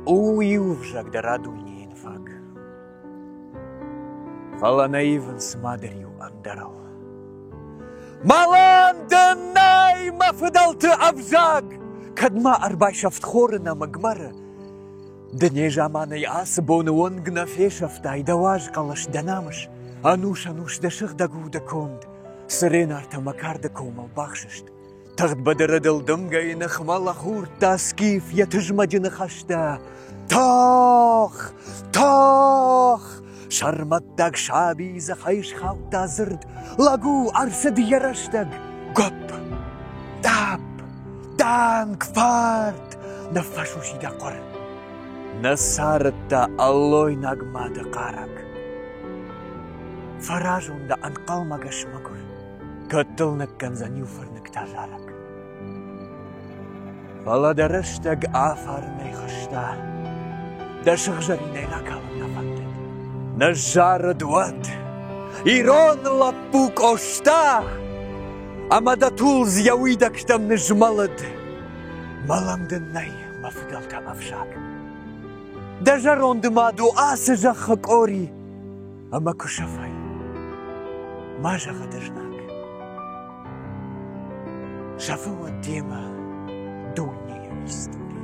Уивжак да радуйнейн фаг. Фала наивен с мадарью андарал. Маланда найма фыдалты абжаг. Кадма арбайшафт хорына магмара. Дне жаманы асыбоны он гнафешафт айдаваж калаш данамыш. Ануш дашых дагуда конд. Сырен арта макарда комал бахшышт. Тағд бадырыдылдым гайны хмала хур таскиф ятыжмадины хашта. Тох! Шарматтаг шаби захайш хаута зырд. Лагу арсад яраштаг. Гоп! Тап! Танк! Фарт! Нафашуши да қор. Насарытта аллой нагмады қарак. Фаражунда анқалмага шмагур. Көттілнік канзанюфырнік тажарак. Валадарыштаг афарнай хышта. Дашық жаринай ракалым нафанды. Нажары дуат. Ирон лаппук ошта. Амада тулз яуидактам нажмалад. Маламдыннай мафыдалта авшак. Дажаронды маду асы жақық ори. Ама кушафай. Мажа гадыжнак. Шафыва тема дунья история.